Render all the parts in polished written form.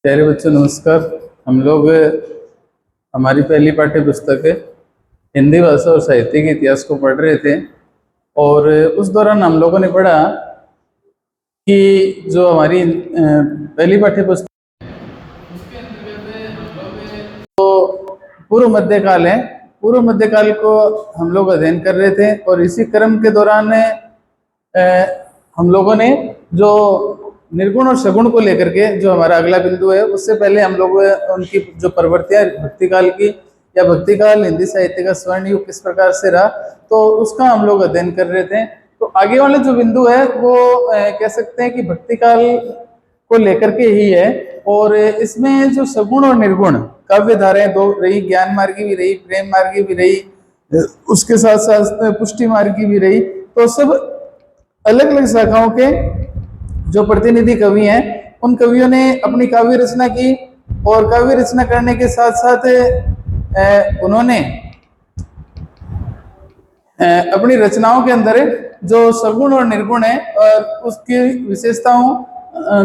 प्यारे बच्चों नमस्कार। हम लोग हमारी पहली पाठ्य पुस्तक है हिंदी भाषा और साहित्य के इतिहास को पढ़ रहे थे और उस दौरान हम लोगों ने पढ़ा कि जो हमारी पहली पाठ्य पुस्तक उसके अंतर्गत हम लोग तो पूर्व मध्यकाल है। पूर्व मध्यकाल को हम लोग अध्ययन कर रहे थे और इसी क्रम के दौरान हम लोगों ने जो निर्गुण और सगुण को लेकर के जो हमारा अगला बिंदु है, उससे पहले हम लोग उनकी जो प्रवृत्तियां भक्तिकाल की या भक्तिकाल हिंदी साहित्य का स्वर्ण युग किस प्रकार से रहा, तो उसका हम लोग अध्ययन कर रहे थे। तो आगे वाले जो बिंदु है वो कह सकते हैं कि भक्तिकाल को लेकर के ही है और इसमें जो सगुण और निर्गुण काव्य धाराएं दो रही, ज्ञान मार्गी भी रही, प्रेम मार्गी भी रही, उसके साथ साथ पुष्टि मार्गी भी रही। तो सब अलग अलग शाखाओं के जो प्रतिनिधि कवि हैं उन कवियों ने अपनी काव्य रचना की और काव्य रचना करने के साथ साथ उन्होंने अपनी रचनाओं के अंदर जो सगुण और निर्गुण है और उसकी विशेषताओं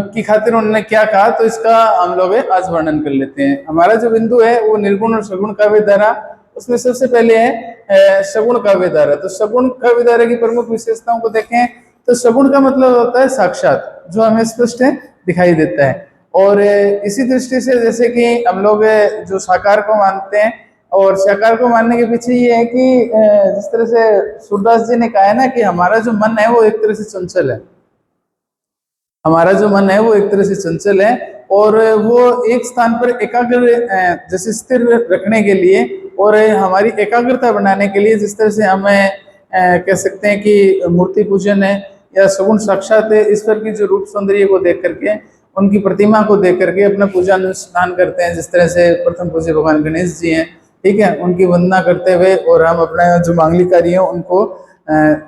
की खातिर उन्होंने क्या कहा, तो इसका हम लोग आज वर्णन कर लेते हैं। हमारा जो बिंदु है वो निर्गुण और सगुण काव्य धारा, उसमें सबसे पहले है सगुण काव्य धारा। तो सगुण काव्य धारा की प्रमुख विशेषताओं को देखें तो सगुण का मतलब होता है साक्षात, जो हमें स्पष्ट दिखाई देता है। और इसी दृष्टि से जैसे कि हम लोग जो साकार को मानते हैं और साकार को मानने के पीछे ये है कि जिस तरह से सूरदास जी ने कहा है ना कि हमारा जो मन है वो एक तरह से चंचल है, हमारा जो मन है वो एक तरह से चंचल है और वो एक स्थान पर एकाग्र जैसे स्थिर रखने के लिए और हमारी एकाग्रता बनाने के लिए जिस तरह से हमें कह सकते हैं कि मूर्ति पूजन है या सगुण साक्षात है, ईश्वर की जो रूप सौंदर्य को देख करके, उनकी प्रतिमा को देख करके अपना पूजा अनुष्ठान करते हैं। जिस तरह से प्रथम पूज्य भगवान गणेश जी हैं, ठीक है, उनकी वंदना करते हुए और हम अपना जो मांगलिक कार्य है उनको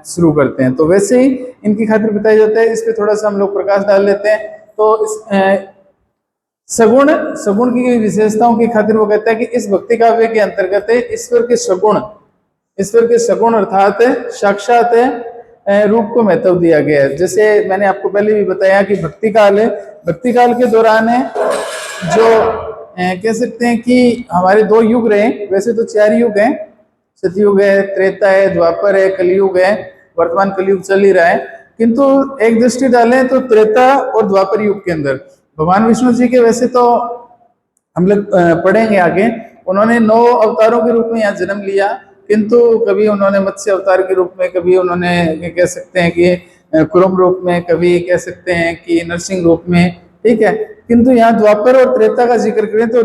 शुरू करते हैं, तो वैसे ही इनकी खातिर बताया जाता है। इस पे थोड़ा सा हम लोग प्रकाश डाल लेते हैं। तो इस सगुण की विशेषताओं की खातिर वो कहता है कि इस भक्ति काव्य के अंतर्गत ईश्वर के सगुण अर्थात साक्षात रूप को महत्व दिया गया है। जैसे मैंने आपको पहले भी बताया कि भक्ति काल के दौरान है जो कह सकते हैं कि हमारे दो युग रहे, वैसे तो 4 युग हैं, सतयुग है, त्रेता है, द्वापर है, कलयुग है, वर्तमान कलयुग चल ही रहा है। किंतु एक दृष्टि डालें तो त्रेता और द्वापर युग के अंदर भगवान विष्णु जी के वैसे तो हम लोग पढ़ेंगे आगे, उन्होंने 9 अवतारों के रूप में यहाँ जन्म लिया, किंतु कभी उन्होंने मत्स्य अवतार के रूप में, कभी उन्होंने कह सकते हैं कि कुरुम रूप में, कभी कह सकते हैं कि नरसिंह रूप में, ठीक है। किंतु यहाँ द्वापर और त्रेता का जिक्र करें तो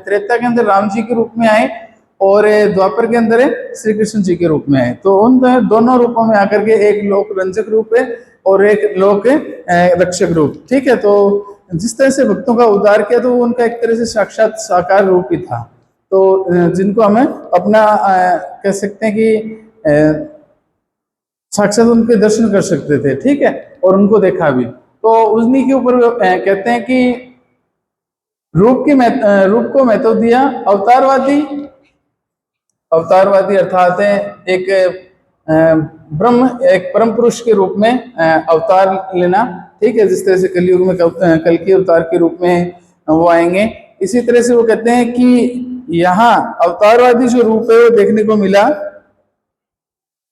त्रेता के अंदर राम जी के रूप में आए और द्वापर के अंदर श्री कृष्ण जी के रूप में आए। तो उन दोनों रूपों में आकर के एक लोक रंजक रूप है और एक लोक रक्षक रूप, ठीक है। तो जिस तरह से भक्तों का उद्धार किया तो उनका एक तरह से साक्षात साकार रूप ही था, तो जिनको हमें अपना कह सकते हैं कि साक्षात उनके दर्शन कर सकते थे, ठीक है, और उनको देखा भी। तो उन्हीं के ऊपर कहते हैं कि रूप को महत्व दिया। अवतारवादी अर्थात एक ब्रह्म, एक परम पुरुष के रूप में अवतार लेना, ठीक है। जिस तरह से कलयुग में कल की अवतार के रूप में वो आएंगे, इसी तरह से वो कहते हैं कि यहाँ अवतारवादी जो रूप है वो देखने को मिला।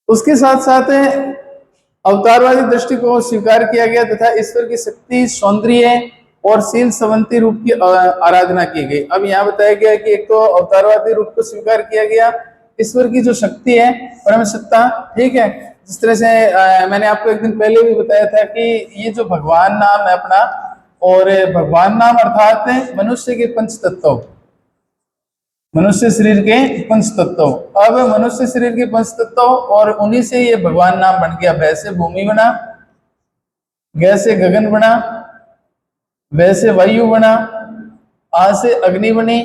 उसके साथ साथ अवतारवादी दृष्टि को स्वीकार किया गया तथा ईश्वर की शक्ति, सौंदर्य और शील संवंती रूप की आराधना की गई। अब यहाँ बताया गया कि एक तो अवतारवादी रूप को स्वीकार किया गया, ईश्वर की जो शक्ति है, परम सत्ता, ठीक है। जिस तरह से मैंने आपको एक दिन पहले भी बताया था कि ये जो भगवान नाम है अपना, और भगवान नाम अर्थात मनुष्य के पंच तत्व, मनुष्य शरीर के पंच तत्व। अब मनुष्य शरीर के पंच तत्व और उन्हीं से ये भगवान नाम बन गया। वैसे भूमि बना, गैसे गगन बना, वैसे वायु बना, आ से अग्नि बनी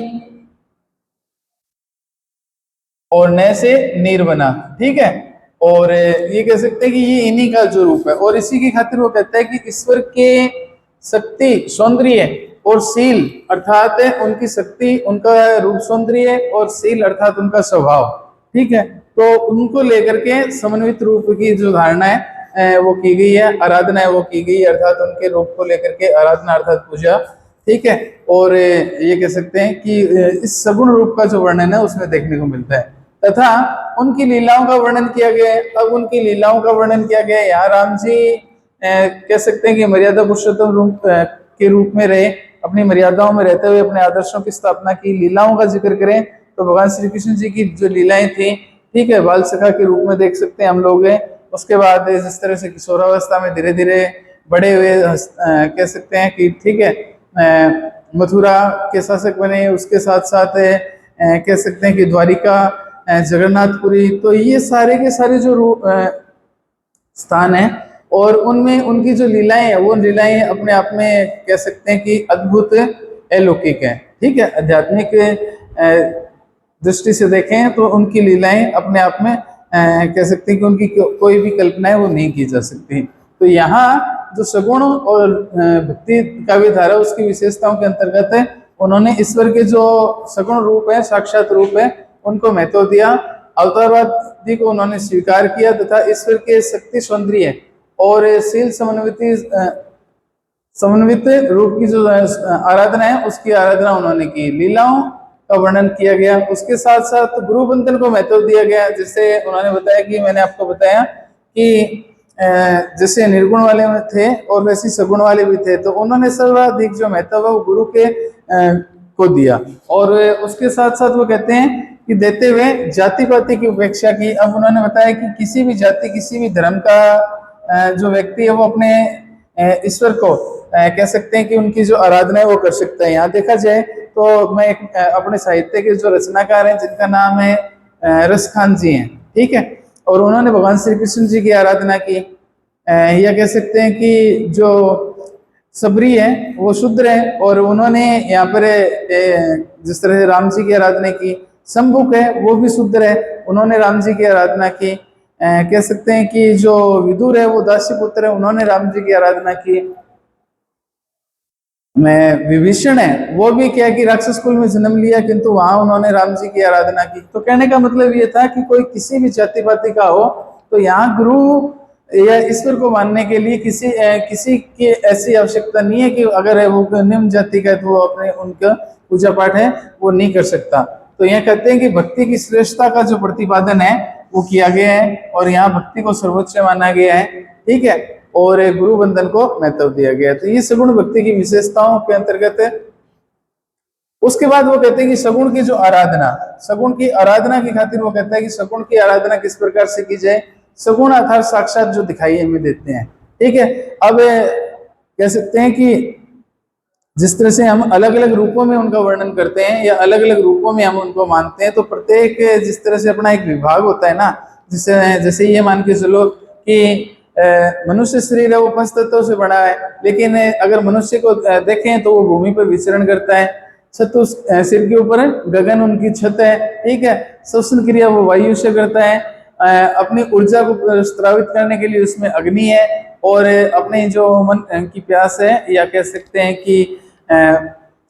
और न से नीर बना, ठीक है। और ये कह सकते हैं कि ये इन्हीं का जो रूप है और इसी की खातिर वो कहता है कि ईश्वर के शक्ति, सौंदर्य और शील अर्थात उनकी शक्ति, उनका रूप सौंदर्य और शील अर्थात उनका स्वभाव, ठीक है। तो उनको लेकर के समन्वित रूप की जो धारणा है वो की गई है, आराधना है वो की गई, अर्थात उनके रूप को लेकर के आराधना अर्थात पूजा ठीक है। और ये कह सकते हैं कि इस सगुण रूप का जो वर्णन है उसमें देखने को मिलता है, तथा उनकी लीलाओं का वर्णन किया गया है। अब उनकी लीलाओं का वर्णन किया गया है, यहाँ राम जी कह सकते हैं कि मर्यादा पुरुषोत्तम रूप के रूप में रहे, अपनी मर्यादाओं में रहते हुए अपने आदर्शों की स्थापना की। लीलाओं का जिक्र करें तो भगवान श्री कृष्ण जी की जो लीलाएं थी, ठीक है, बाल सखा के रूप में देख सकते हैं हम लोग। उसके बाद जिस तरह से किशोरावस्था में धीरे धीरे बड़े हुए, कह सकते हैं कि ठीक है, मथुरा के शासक बने, उसके साथ साथ कह सकते हैं कि द्वारिका, जगन्नाथपुरी, तो ये सारे के सारे जो स्थान है और उनमें उनकी जो लीलाएं है वो लीलाएं अपने आप में कह सकते हैं कि अद्भुत अलौकिक है, ठीक है। आध्यात्मिक दृष्टि से देखें तो उनकी लीलाएं अपने आप में कह सकते हैं कि उनकी कोई भी कल्पना है वो नहीं की जा सकती। तो यहाँ जो सगुण और भक्ति काव्य धारा उसकी विशेषताओं के अंतर्गत है, उन्होंने ईश्वर के जो सगुण रूप है, साक्षात रूप है, उनको महत्व दिया। अवतारवादी को उन्होंने स्वीकार किया तथा ईश्वर के शक्ति, सौंदर्य और शील समन्वित रूप की जो आराधना है उसकी आराधना उन्होंने की। लीलाओं का वर्णन किया गया, उसके साथ साथ गुरु बंधन को महत्व दिया गया। जैसे उन्होंने बताया कि मैंने आपको बताया कि जैसे निर्गुण वाले में थे और वैसे सगुण वाले भी थे, तो उन्होंने सर्वाधिक जो महत्व है वो गुरु के को दिया। और उसके साथ साथ वो कहते हैं कि देते हुए जाति पाति की उपेक्षा की। अब उन्होंने बताया कि किसी भी जाति, किसी भी धर्म का जो व्यक्ति है वो अपने ईश्वर को कह सकते हैं कि उनकी जो आराधना है वो कर सकता है। यहाँ देखा जाए तो मैं एक अपने साहित्य के जो रचनाकार हैं जिनका नाम है रसखान जी हैं, ठीक है, और उन्होंने भगवान श्री कृष्ण जी की आराधना की। या कह सकते हैं कि जो सबरी है वो शूद्र है और उन्होंने यहाँ पर जिस तरह से राम जी की आराधना की। शंभुक है वो भी शूद्र है, उन्होंने राम जी की आराधना की। कह सकते हैं कि जो विदुर है वो दासी पुत्र है, उन्होंने राम जी की आराधना की। मैं विभीषण है वो भी क्या कि राक्षस कुल में जन्म लिया, किंतु वहां उन्होंने राम जी की आराधना की। तो कहने का मतलब ये था कि कोई किसी भी जाति पाति का हो तो यहाँ गुरु या ईश्वर को मानने के लिए किसी की ऐसी आवश्यकता नहीं है कि अगर वो निम्न जाति का है तो वो अपने उनका पूजा पाठ है वो नहीं कर सकता। तो यहाँ कहते हैं कि भक्ति की श्रेष्ठता का जो प्रतिपादन है वो किया गया है और यहाँ भक्ति को सर्वोच्च माना गया है, ठीक है, और गुरु बंधन को महत्व दिया गया है। तो ये सगुण भक्ति की विशेषताओं के अंतर्गत है। उसके बाद वो कहते हैं कि सगुण की जो आराधना, सगुण की आराधना की खातिर वो कहता है कि सगुण की आराधना किस प्रकार से की जाए। सगुण अर्थात साक्षात जो दिखाई हमें देते हैं, ठीक है। अब कह सकते हैं कि जिस तरह से हम अलग अलग रूपों में उनका वर्णन करते हैं या अलग अलग रूपों में हम उनको मानते हैं, तो प्रत्येक जिस तरह से अपना एक विभाग होता है ना, जिससे जैसे ये मान के चलो कि मनुष्य शरीर है वो पंच तत्वों से बना है, लेकिन अगर मनुष्य को देखें तो वो भूमि पर विचरण करता है। छत उस सिर के ऊपर गगन उनकी छत है, ठीक है। श्वसन क्रिया वो वायु से करता है। अपनी ऊर्जा को स्त्रावित करने के लिए उसमें अग्नि है और अपने जो मन की प्यास है या कह सकते हैं कि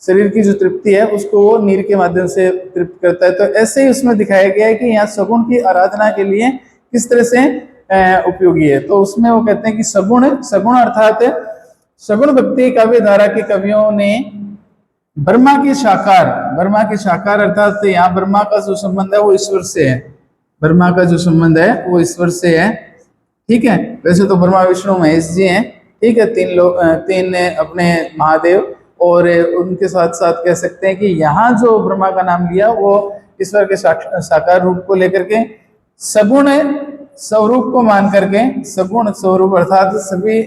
शरीर की जो तृप्ति है उसको वो नीर के माध्यम से तृप्त करता है। तो ऐसे ही उसमें दिखाया गया है कि यहाँ सगुण की आराधना के लिए किस तरह से उपयोगी है। तो उसमें वो कहते हैं कि सगुण सगुण अर्थात सगुण भक्ति काव्य धारा के कवियों ने ब्रह्मा की साकार अर्थात यहाँ ब्रह्मा का जो संबंध है वो ईश्वर से है। ब्रह्मा का जो संबंध है वो ईश्वर से है, ठीक है। वैसे तो ब्रह्मा विष्णु महेश जी हैं, ठीक है, तीन अपने महादेव, और उनके साथ साथ कह सकते हैं कि यहाँ जो ब्रह्मा का नाम लिया वो ईश्वर के साकार रूप को लेकर के सगुण स्वरूप को मान करके, सगुण स्वरूप अर्थात सभी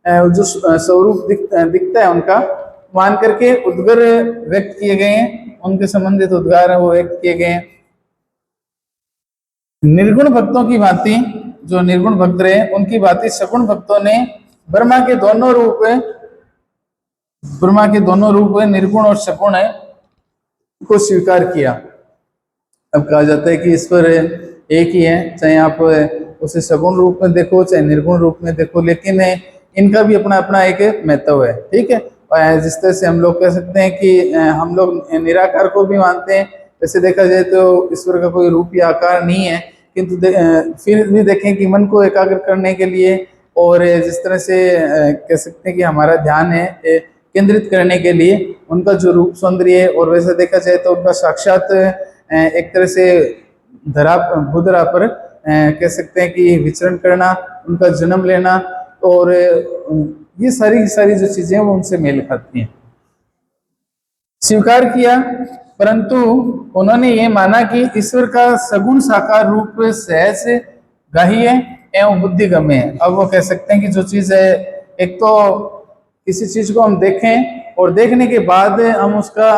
जो स्वरूप दिखता है उनका मान करके उद्गार व्यक्त किए गए हैं, उनके संबंधित उद्गार है वो व्यक्त किए गए हैं। निर्गुण भक्तों की भांति, जो निर्गुण भक्त रहे उनकी भांति सगुण भक्तों ने ब्रह्मा के दोनों रूप निर्गुण और सगुण को स्वीकार किया। अब कहा जाता है कि ईश्वर एक ही है, चाहे आप उसे सगुण रूप में देखो चाहे निर्गुण रूप में देखो, लेकिन इनका भी अपना अपना एक महत्व है, ठीक है। जिस तरह से हम लोग कह सकते हैं कि हम लोग निराकार को भी मानते हैं, वैसे देखा जाए तो ईश्वर का कोई रूप या आकार नहीं है, किंतु फिर भी देखें कि मन को एकाग्र करने के लिए और जिस तरह से कह सकते हैं कि हमारा ध्यान है केंद्रित करने के लिए उनका जो रूप सौंदर्य है, और वैसे देखा जाए तो उनका साक्षात एक तरह से धरा भूधरा पर कह सकते हैं कि विचरण करना, उनका जन्म लेना, और ये सारी सारी जो चीजें हैं वो उनसे मेल खाती हैं। स्वीकार किया, परंतु उन्होंने ये माना कि ईश्वर का सगुण साकार रूप सहज गाह्य एवं बुद्धिगम्य है। अब वो कह सकते हैं कि जो चीज है, एक तो किसी चीज को हम देखें और देखने के बाद हम उसका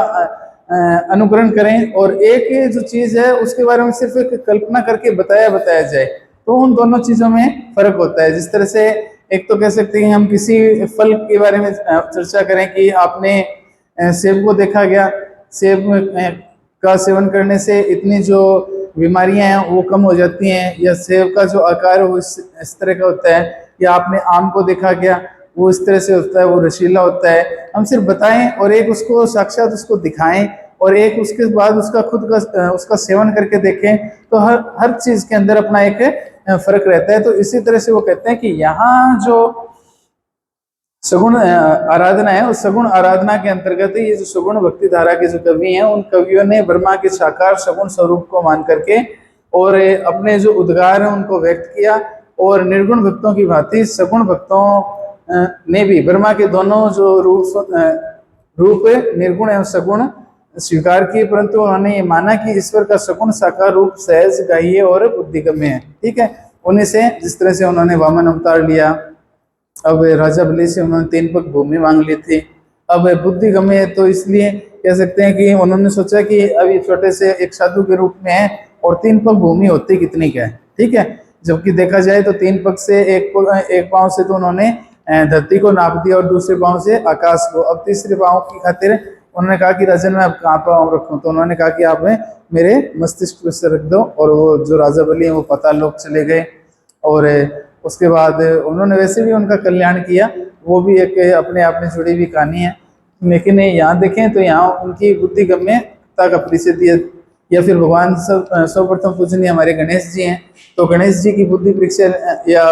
अनुकरण करें, और एक जो चीज है उसके बारे में सिर्फ एक कल्पना करके बताया जाए, तो उन दोनों चीजों में फर्क होता है। जिस तरह से एक तो कह सकते हैं हम किसी फल के बारे में चर्चा करें कि आपने सेब को देखा गया, सेब का सेवन करने से इतनी जो बीमारियां हैं वो कम हो जाती हैं, या सेब का जो आकार है वो इस तरह का होता है, या आपने आम को देखा गया वो इस तरह से होता है, वो रसीला होता है। हम सिर्फ बताएं और एक उसको साक्षात उसको दिखाएं, और एक उसके बाद उसका खुद का उसका सेवन करके देखें, तो हर चीज के अंदर अपना एक फर्क रहता है। तो इसी तरह से वो कहते हैं कि यहाँ जो सगुण आराधना है, उस सगुण आराधना के अंतर्गत ये जो सगुण भक्ति धारा के जो कवि हैं, उन कवियों ने ब्रह्मा के साकार सगुण स्वरूप को मान करके और अपने जो उद्गार हैं उनको व्यक्त किया, और निर्गुण भक्तों की भांति सगुण भक्तों ने भी ब्रह्मा के दोनों जो रूप निर्गुण एवं सगुण स्वीकार किए, परंतु उन्होंने ये माना कि ईश्वर का सगुण साकार रूप सहज गाह्य और बुद्धिगम्य है। ठीक है, उन्हीं से जिस तरह से उन्होंने वामन अवतार लिया, अब राजा बलि से उन्होंने 3 पग भूमि मांग ली थी। अब बुद्धिगम्य है तो इसलिए कह सकते हैं कि उन्होंने सोचा कि अभी छोटे से एक साधु के रूप में है और 3 पग भूमि होती कितनी क्या है। ठीक है, जबकि देखा जाए तो 3 पग से एक पांव से तो उन्होंने धरती को नाप दिया और दूसरे पांव से आकाश को। अब तीसरे पांव की खातिर उन्होंने कहा कि राजन मैं अब कहाँ पाँव रखूं, तो उन्होंने कहा कि आप मेरे मस्तिष्क पे से रख दो, और वो जो राजा बलि है वो पाताल लोक चले गए। और उसके बाद उन्होंने वैसे भी उनका कल्याण किया, वो भी एक अपने आप में जुड़ी हुई कहानी है। लेकिन यहाँ देखें तो यहाँ उनकी बुद्धिगम्यता का परिचय दिया। या फिर भगवान सर्वप्रथम पूजनीय हमारे गणेश जी हैं, तो गणेश जी की बुद्धि परीक्षा, या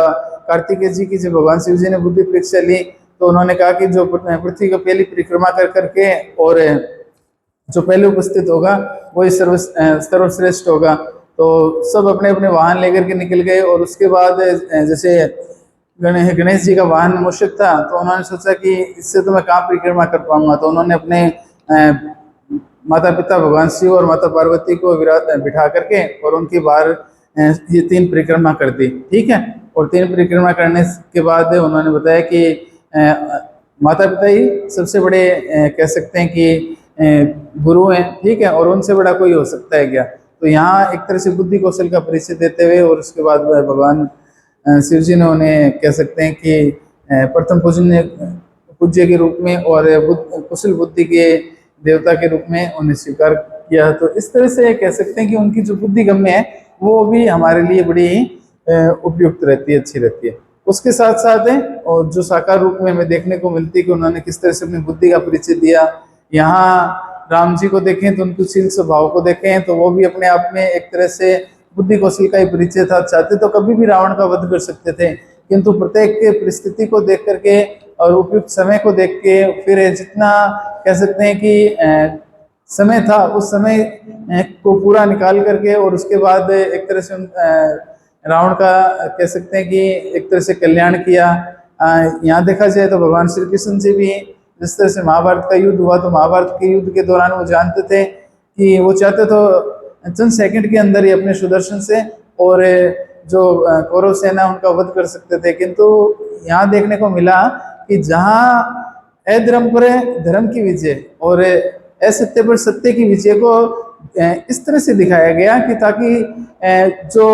कार्तिकेय जी की जब भगवान शिव जी ने बुद्धि परीक्षा ली, तो उन्होंने कहा कि जो पृथ्वी को पहली परिक्रमा कर करके और जो पहले उपस्थित होगा वही सर्वश्रेष्ठ होगा। तो सब अपने अपने वाहन लेकर के निकल गए, और उसके बाद जैसे गणेश जी का वाहन मूषक था, तो उन्होंने सोचा कि इससे तो मैं कहाँ परिक्रमा कर पाऊंगा, तो उन्होंने अपने माता पिता भगवान शिव और माता पार्वती को बिठा करके और उनके बाहर ये 3 परिक्रमा कर दी। ठीक है, और 3 परिक्रमा करने के बाद उन्होंने बताया कि माता पिता ही सबसे बड़े कह सकते हैं कि गुरु हैं। ठीक है, और उनसे बड़ा कोई हो सकता है क्या। तो यहाँ एक तरह से बुद्धि कौशल का परिचय देते हुए, और उसके बाद भगवान शिव जी ने उन्हें कह सकते हैं कि प्रथम पूज्य के रूप में और कुशल बुद्धि के देवता के रूप में उन्हें स्वीकार किया। तो इस तरह से कह सकते हैं कि उनकी जो बुद्धिगम्य है वो भी हमारे लिए बड़ी ही उपयुक्त रहती है, अच्छी रहती है। उसके साथ साथ और जो साकार रूप में हमें देखने को मिलती है कि उन्होंने किस तरह से अपनी बुद्धि का परिचय दिया। यहाँ राम जी को देखें तो उनके शील स्वभाव को देखें तो वो भी अपने आप में एक तरह से बुद्धि कौशल का ही परिचय था। चाहते तो कभी भी रावण का वध कर सकते थे, किंतु प्रत्येक परिस्थिति को देख करके और उपयुक्त समय को देख के, फिर जितना कह सकते हैं कि समय था उस समय को पूरा निकाल करके, और उसके बाद एक तरह से रावण का कह सकते हैं कि एक तरह से कल्याण किया। यहाँ देखा जाए तो भगवान श्री कृष्ण जी भी जिस तरह से महाभारत का युद्ध हुआ, तो महाभारत के युद्ध के दौरान वो जानते थे कि वो चाहते तो चंद सेकंड के अंदर ही अपने सुदर्शन से और जो कौरव सेना उनका वध कर सकते थे, किंतु यहाँ देखने को मिला कि जहाँ अधर्म पर धर्म की विजय और असत्य पर सत्य की विजय को इस तरह से दिखाया गया कि ताकि जो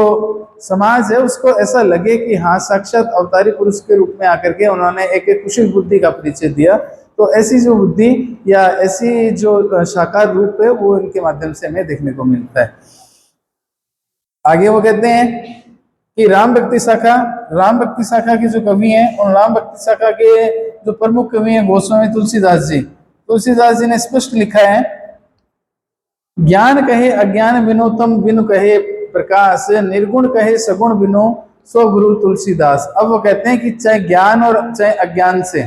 समाज है उसको ऐसा लगे कि हाँ साक्षात अवतारी पुरुष के रूप में आकर के उन्होंने एक कुशल बुद्धि का परिचय दिया। तो ऐसी जो बुद्धि या ऐसी जो साकार रूप है वो इनके माध्यम से हमें देखने को मिलता है। आगे वो कहते हैं कि राम भक्ति शाखा के जो कवि हैं उन राम भक्ति शाखा के जो प्रमुख कवि हैं गोस्वामी तुलसीदास जी ने स्पष्ट लिखा है, ज्ञान कहे अज्ञान बिनु तम बिनु कहे प्रकाश, निर्गुण कहे सगुण बिनु सो गुरु तुलसीदास। अब वो कहते हैं कि चाहे ज्ञान और चाहे अज्ञान से,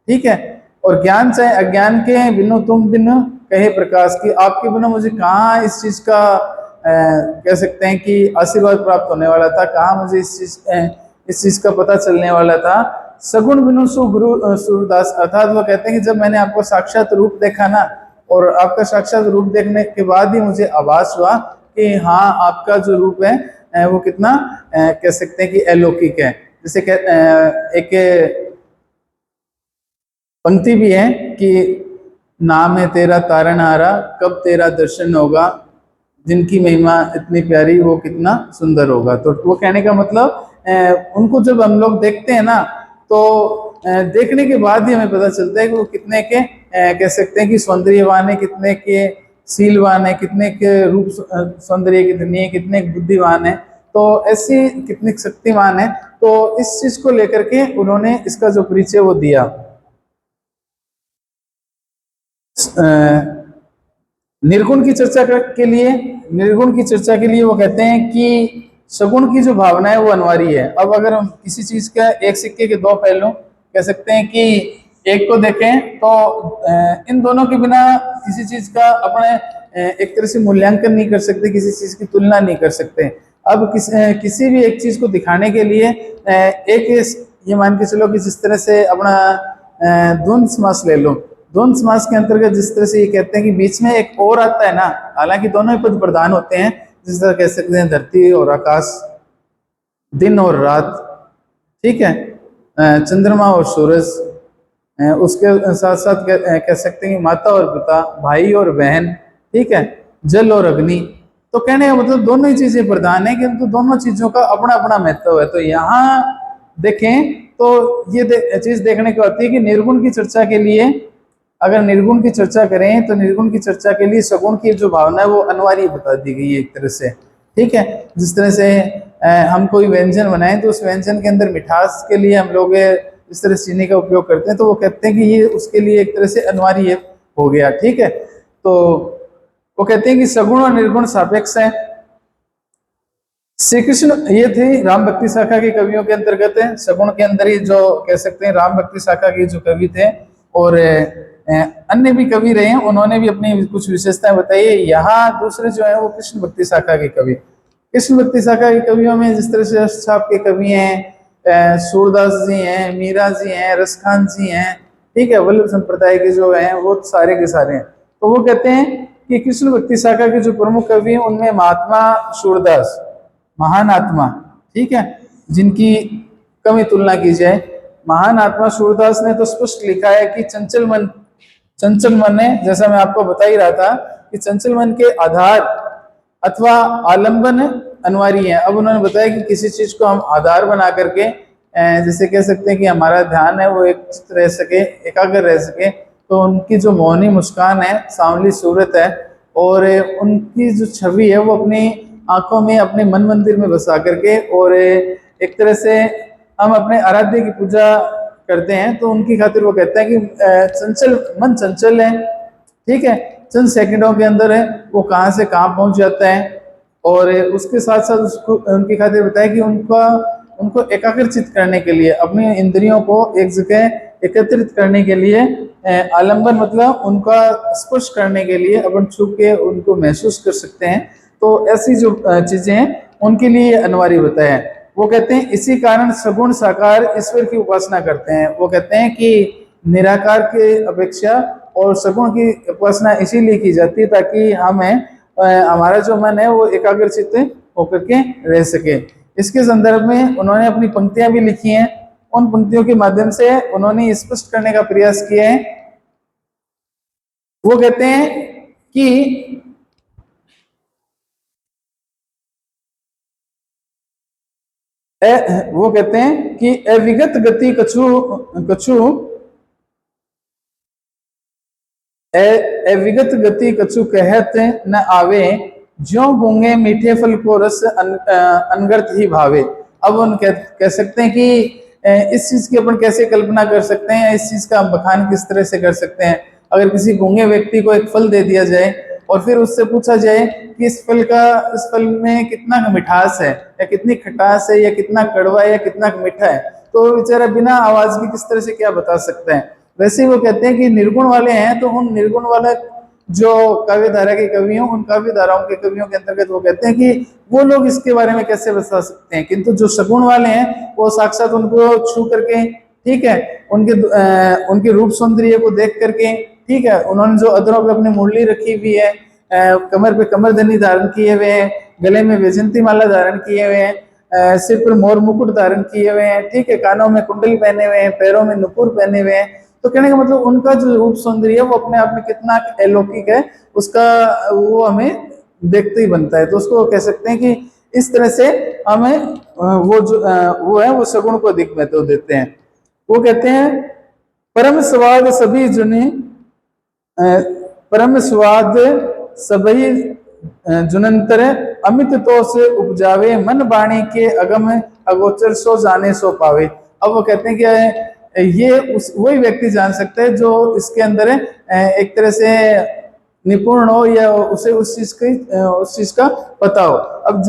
ठीक है, और ज्ञान चाहे अज्ञान के, बिनु तुम बिनु कहे प्रकाश की, आपके बिना मुझे कहाँ इस चीज का कह सकते हैं कि आशीर्वाद प्राप्त होने वाला था, कहाँ मुझे इस चीज का पता चलने वाला था। सगुण बिनु सु गुरु सूरदास, अर्थात वो कहते हैं कि जब मैंने आपको साक्षात रूप देखा ना, और आपका साक्षात रूप देखने के बाद ही मुझे आभास हुआ कि हाँ आपका जो रूप है वो कितना कह सकते हैं कि अलौकिक है। जैसे एक पंक्ति भी है कि नाम है तेरा तारनहारा, कब तेरा दर्शन होगा, जिनकी महिमा इतनी प्यारी वो कितना सुंदर होगा। तो वो कहने का मतलब उनको जब हम लोग देखते हैं ना, तो देखने के बाद ही हमें पता चलता है कि वो कितने के कह सकते हैं कि सौंदर्यवान है, कितने के शीलवान है, कितने के रूप सौंदर्य कितनी है, कितने बुद्धिवान है, तो ऐसी कितने शक्तिमान है। तो इस चीज को लेकर के उन्होंने इसका जो परिचय वो दिया। निर्गुण की चर्चा के लिए, निर्गुण की चर्चा के लिए वो कहते हैं कि सगुण की जो भावना है वो अनिवार्य है। अब अगर हम किसी चीज का एक सिक्के के दो पहलू कह सकते हैं कि एक को देखें तो इन दोनों के बिना किसी चीज का अपने एक तरह से मूल्यांकन नहीं कर सकते, किसी चीज की तुलना नहीं कर सकते। अब किसी भी एक चीज को दिखाने के लिए एक ये मान के चलो कि जिस तरह से अपना द्वंद्व समास ले लो, द्वंद्व समास के अंतर्गत जिस तरह से ये कहते हैं कि बीच में एक और आता है ना, हालांकि दोनों ही पद प्रधान होते हैं, जिस तरह कह सकते हैं धरती और आकाश, दिन और रात, ठीक है, चंद्रमा और सूरज, उसके साथ साथ कह सकते हैं माता और पिता, भाई और बहन, ठीक है, जल और अग्नि। तो कहने का मतलब दोनों ही चीजें प्रधान है, किंतु दोनों चीजों का अपना अपना महत्व है। तो यहाँ देखें तो ये चीज देखने को आती है कि निर्गुण की चर्चा के लिए, अगर निर्गुण की चर्चा करें तो निर्गुण की चर्चा के लिए सगुण की जो भावना है वो अनिवार्य बता दी गई है एक तरह से, ठीक है। जिस तरह से हम कोई व्यंजन बनाएं तो उस व्यंजन के अंदर मिठास के लिए हम लोग इस तरह चीनी का उपयोग करते हैं, तो वो कहते हैं कि ये उसके लिए एक तरह से अनिवार्य हो गया, ठीक है। तो वो कहते हैं कि सगुण और निर्गुण सापेक्ष है। श्री कृष्ण, ये थी राम भक्ति शाखा के कवियों के अंतर्गत है। सगुण के अंदर ही जो कह सकते हैं राम भक्ति शाखा के जो कवि थे, और अन्य भी कवि रहे हैं, उन्होंने भी अपनी कुछ विशेषताएं बताई है। यहाँ दूसरे जो है वो कृष्ण भक्ति शाखा के कवि, कृष्ण भक्ति शाखा के कवियों में जिस तरह से छाप के कवि हैं, सूरदास जी हैं, मीरा जी हैं, रसखान जी हैं, ठीक है, वल्लभ संप्रदाय के जो हैं वो सारे के सारे हैं। तो वो कहते हैं कि कृष्ण भक्ति शाखा के जो प्रमुख कवि हैं उनमें महात्मा सूरदास, महान आत्मा, ठीक है, जिनकी कमी तुलना की जाए। महान आत्मा सूरदास ने तो स्पष्ट लिखा है कि चंचल मन है, जैसा मैं आपको बता ही रहा था कि चंचल मन के आधार अथवा आलंबन अनिवार्य है। अब उन्होंने बताया कि किसी चीज को हम आधार बना करके जैसे कह सकते हैं कि हमारा ध्यान है वो एक चित्त रह सके, एकाग्र रह सके, तो उनकी जो मौनी मुस्कान है, सांवली सूरत है, और उनकी जो छवि है वो अपनी आंखों में, अपने मन मंदिर में बसा करके, और एक तरह से हम अपने आराध्य की पूजा करते हैं, तो उनकी खातिर वो कहते हैं कि चंचल मन चंचल है, ठीक है, चंद सेकंडों के अंदर है वो कहाँ से कहाँ पहुंच जाता है। और उसके साथ साथ उसको उनकी खातिर बताया कि उनको एकाग्रचित करने के लिए, अपनी इंद्रियों को एक जगह एकत्रित करने के लिए, आलंबन मतलब उनका स्पर्श करने के लिए, अपन छू के उनको महसूस कर सकते हैं। तो ऐसी जो चीजें हैं उनके लिए अनिवार्य बताया है। वो कहते हैं इसी कारण सगुण साकार ईश्वर की उपासना करते हैं। वो कहते हैं कि निराकार के अपेक्षा और सगुण की उपासना इसीलिए की जाती है ताकि हमें हमारा जो मन है वो एकाग्रचित होकर के रह सके। इसके संदर्भ में उन्होंने अपनी पंक्तियां भी लिखी हैं। उन पंक्तियों के माध्यम से उन्होंने स्पष्ट करने का प्रयास किया है। वो कहते हैं कि वो कहते हैं कि अविगत गति अविगत गति कछु कहत न आवे, ज्यों गूंगे मीठे फल को रस अनगर्त ही भावे। अब उन कह सकते हैं कि इस चीज की अपन कैसे कल्पना कर सकते हैं, इस चीज का हम बखान किस तरह से कर सकते हैं। अगर किसी गूंगे व्यक्ति को एक फल दे दिया जाए और फिर उससे पूछा जाए कि इस फल में कितना मिठास है, या कितनी खटास है, या कितना कड़वा है, या कितना मीठा है, तो बेचारा बिना आवाज की किस तरह से क्या बता सकता है। वैसे ही वो कहते हैं कि निर्गुण वाले हैं तो उन निर्गुण वाले जो काव्य धारा के कवि हैं, उन काव्य धाराओं के कवियों के अंतर्गत वो कहते हैं कि वो लोग इसके बारे में कैसे बता सकते हैं, किंतु जो सगुण वाले हैं वो साक्षात उनको छू करके, ठीक है, उनके रूप सौंदर्य को देख करके, ठीक है, उन्होंने जो अधरों पे अपनी मुरली रखी हुई है, कमर पे कमरधनी धारण किए हुए हैं, गले में वैजंती माला धारण किए हुए हैं, सिर पर मोर मुकुट धारण किए हुए हैं, ठीक है, कानों में कुंडली पहने हुए हैं, पैरों में नुपुर पहने हुए हैं, तो कहने का मतलब उनका जो रूप सौंदर्य है वो अपने आप में कितना अलौकिक है, उसका वो हमें देखते ही बनता है। तो उसको कह सकते हैं कि इस तरह से हमें वो जो वो है वो सगुण को अधिक महत्व देते हैं। वो कहते हैं परम स्वाद सभी जुनी, परम स्वाद सभी जुनंतर अमित तो से उपजावे, मन बाणी के अगम अगोचर सो जाने सो पावे। अब वो कहते हैं कि ये वही व्यक्ति जान सकता है जो इसके अंदर एक तरह से निपुण हो या उसे उस चीज का पता हो। अब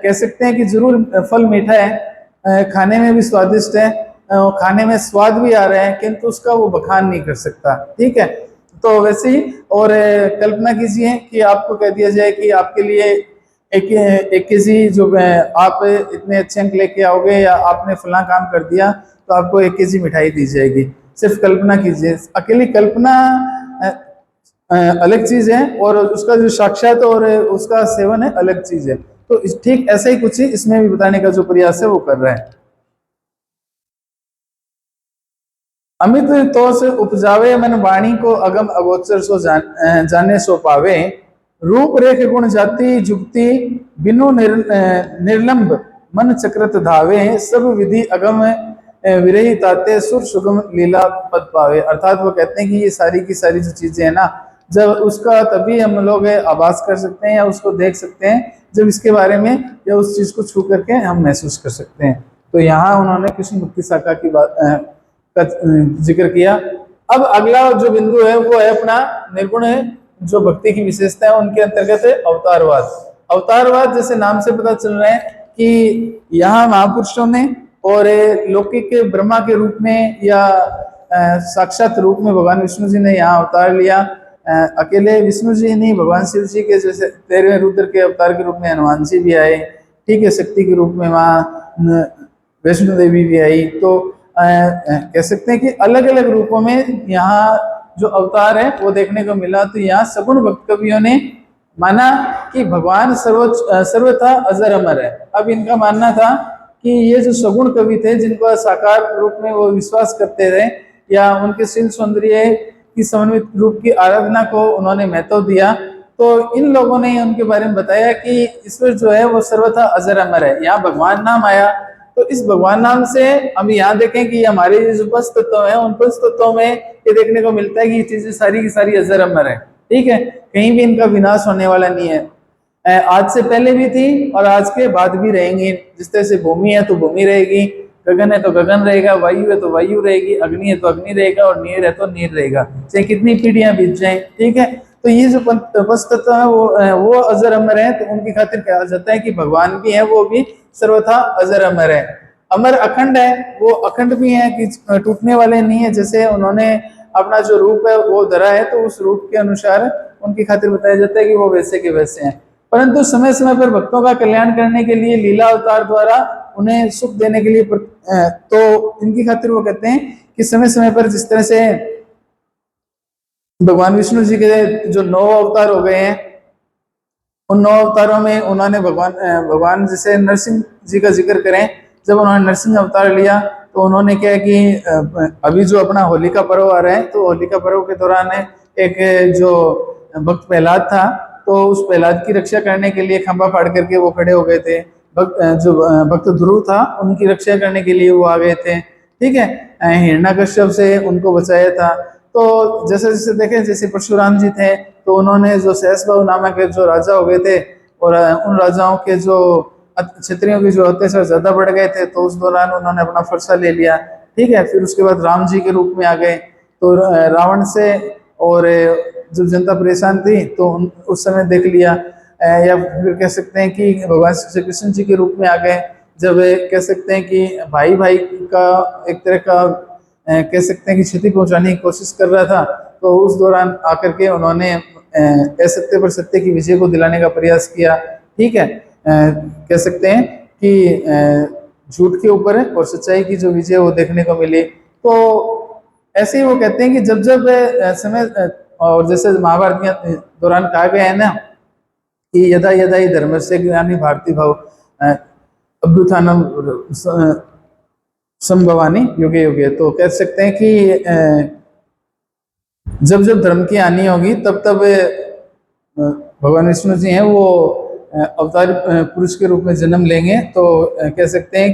कह सकते हैं कि जरूर फल मीठा है, खाने में भी स्वादिष्ट है, खाने में स्वाद भी आ रहा है, किंतु उसका वो बखान नहीं कर सकता, ठीक है। तो वैसे ही और कल्पना कीजिए कि आपको कह दिया जाए कि आपके लिए एक केजी जो आप इतने अच्छे अंक लेके आओगे या आपने फला काम कर दिया तो आपको 1 केजी मिठाई दी जाएगी। सिर्फ कल्पना कीजिए, अकेली कल्पना अलग चीज है और उसका जो साक्षात और उसका सेवन है अलग चीज है। तो ठीक ऐसा ही कुछ ही इसमें भी बताने का जो प्रयास है वो कर रहा है। अमित तो से उपजावे मन वाणी को अगम अगोचर सो जाने सो पावे, रूप रेख गुण जाति जुक्ति बिनु निर्लंब मन चक्रत धावे, सब विधि अगम विरही ताते सुर सुगम लीला पद पावे। अर्थात वो कहते हैं कि ये सारी की सारी जो चीजें हैं ना, जब उसका तभी हम लोग आभास कर सकते हैं या उसको देख सकते हैं जब इसके बारे में या उस चीज को छू करके हम महसूस कर सकते हैं। तो यहाँ उन्होंने कृष्ण मुक्ति शाखा की बात का जिक्र किया। अब अगला जो बिंदु है वो है अपना निर्गुण है जो भक्ति की विशेषता है, उनके अंतर्गत है अवतारवाद। अवतारवाद जैसे नाम से पता चल रहा है कि यहाँ महापुरुषों ने और लौकिक ब्रह्मा के रूप में या साक्षात रूप में भगवान विष्णु जी ने यहाँ अवतार लिया। अकेले विष्णु जी नहीं, भगवान शिव जी के जैसे 13वें रुद्र के अवतार के रूप में हनुमान जी भी आए, ठीक है, शक्ति के रूप में वहाँ वैष्णो देवी भी आई। तो कह सकते हैं कि अलग अलग रूपों में यहाँ जो अवतार है वो देखने को मिला। तो यहाँ सगुण भक्त कवियों ने माना कि भगवान सर्वथा अजर अमर है। अब इनका मानना था कि ये जो सगुण कवि थे जिनको साकार रूप में वो विश्वास करते थे या उनके शील सौंदर्य की समन्वित रूप की आराधना को उन्होंने महत्व दिया, तो इन लोगों ने उनके बारे में बताया कि ईश्वर जो है वो सर्वथा अजर अमर है। यहाँ भगवान नाम आया तो इस भगवान नाम से हम यहाँ देखें कि हमारे जो पंच तत्व है उन पंच तत्वों में ये देखने को मिलता है कि ये चीजें सारी की सारी अजर अमर है, ठीक है, कहीं भी इनका विनाश होने वाला नहीं है। आज से पहले भी थी और आज के बाद भी रहेंगी। जिस तरह से भूमि है तो भूमि रहेगी, गगन है तो गगन रहेगा, वायु है तो वायु रहेगी, अग्नि है तो अग्नि रहेगा और नीर है तो नीर रहेगा, चाहे कितनी पीढ़ियां बीत जाएं, ठीक है। तो ये जो पंच तत्व है वो अजर अमर है, तो उनकी खातिर कहा जाता है कि भगवान भी है वो भी सर्वथा अजर अमर है। अमर अखंड है, वो अखंड भी है कि टूटने वाले नहीं है। जैसे उन्होंने अपना जो रूप है वो धरा है तो उस रूप के अनुसार उनकी खातिर बताया जाता है कि वो वैसे के वैसे हैं। परंतु समय समय पर भक्तों का कल्याण करने के लिए लीला अवतार द्वारा उन्हें सुख देने के लिए तो इनकी खातिर वो कहते हैं कि समय समय पर जिस तरह से भगवान विष्णु जी के जो 9 अवतार हो गए हैं, उन 9 अवतारों में उन्होंने भगवान जैसे नरसिंह जी का जिक्र करें, जब उन्होंने नरसिंह अवतार लिया तो उन्होंने क्या है कि अभी जो अपना होलिका पर्व आ रहा है तो होलिका पर्व के दौरान एक जो भक्त प्रहलाद था तो उस प्रहलाद की रक्षा करने के लिए खंभा फाड़ करके वो खड़े हो गए थे। भक्त ध्रुव था उनकी रक्षा करने के लिए वो आ गए थे, ठीक है, हिरण्यकश्यप से उनको बचाया था। तो जैसे जैसे देखें जैसे परशुराम जी थे तो उन्होंने जो सहस्त्रबाहु नामक जो राजा हो गए थे और उन राजाओं के जो क्षत्रियों की जो अत्याचार ज्यादा बढ़ गए थे तो उस दौरान उन्होंने अपना फरसा ले लिया, ठीक है। फिर उसके बाद राम जी के रूप में आ गए तो रावण से और जब जनता परेशान थी तो उस समय देख लिया, या फिर कह सकते हैं कि भगवान श्री कृष्ण जी के रूप में आ गए, जब कह सकते हैं कि भाई भाई का एक तरह का कह सकते हैं कि क्षति पहुंचाने की कोशिश कर रहा था, तो उस दौरान आकर के उन्होंने असत्य पर सत्य की विजय को दिलाने का प्रयास किया। ठीक है, कह सकते हैं कि झूठ के ऊपर और सच्चाई की जो विजय वो देखने को मिली। तो ऐसे ही वो कहते हैं कि जब जब समय और जैसे महाभारत के दौरान कहा गया है ना कि यदा यदा ही धर्मस्य ग्लानि भारती भाव अभ्युत्थानम संभवानि युगे युगे, तो कह सकते हैं कि जब जब धर्म की हानि होगी तब तब भगवान विष्णु जी हैं वो अवतार पुरुष के रूप में जन्म लेंगे। तो कह सकते हैं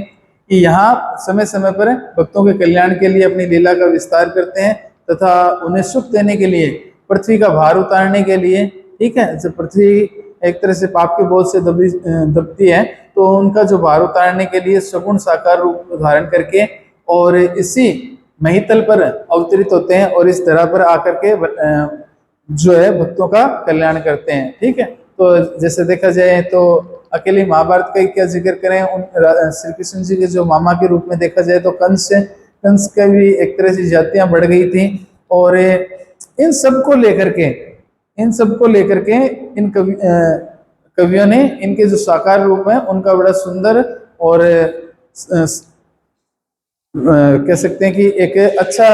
कि यहाँ समय समय पर भक्तों के कल्याण के लिए अपनी लीला का विस्तार करते हैं तथा उन्हें सुख देने के लिए, पृथ्वी का भार उतारने के लिए। ठीक है, जब पृथ्वी एक तरह से पाप के बोझ से दबती है तो उनका जो भार उतारने के लिए सगुण साकार रूप धारण करके और इसी महितल पर अवतरित होते हैं और इस धरा पर आकर के जो है भक्तों का कल्याण करते हैं। ठीक है, तो जैसे देखा जाए तो अकेले महाभारत का ही क्या जिक्र करें, उन श्री कृष्ण जी के जो मामा के रूप में देखा जाए तो कंस का भी एक तरह से जातियां बढ़ गई थी। और इन सबको लेकर के इन कवियों ने इनके जो साकार रूप है उनका बड़ा सुंदर और कह सकते हैं कि एक अच्छा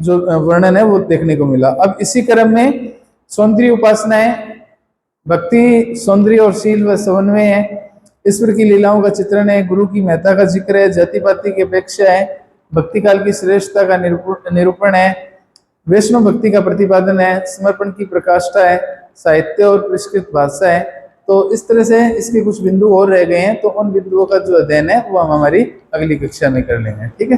जो वर्णन है वो देखने को मिला। अब इसी क्रम में सौंदर्य उपासनाएं, भक्ति सौंदर्य और शील व समन्वय है, ईश्वर की लीलाओं का चित्रण है, गुरु की महत्ता का जिक्र है, जाति पाति की अपेक्षा है, भक्ति काल की श्रेष्ठता का निरूपण है, वैष्णव भक्ति का प्रतिपादन है, समर्पण की प्रकाष्ठा है, साहित्य और परिष्कृत भाषा है। तो इस तरह से इसके कुछ बिंदु और रह गए हैं, तो उन बिंदुओं का जो अध्ययन है वो हम हमारी अगली कक्षा में कर लेंगे। ठीक है।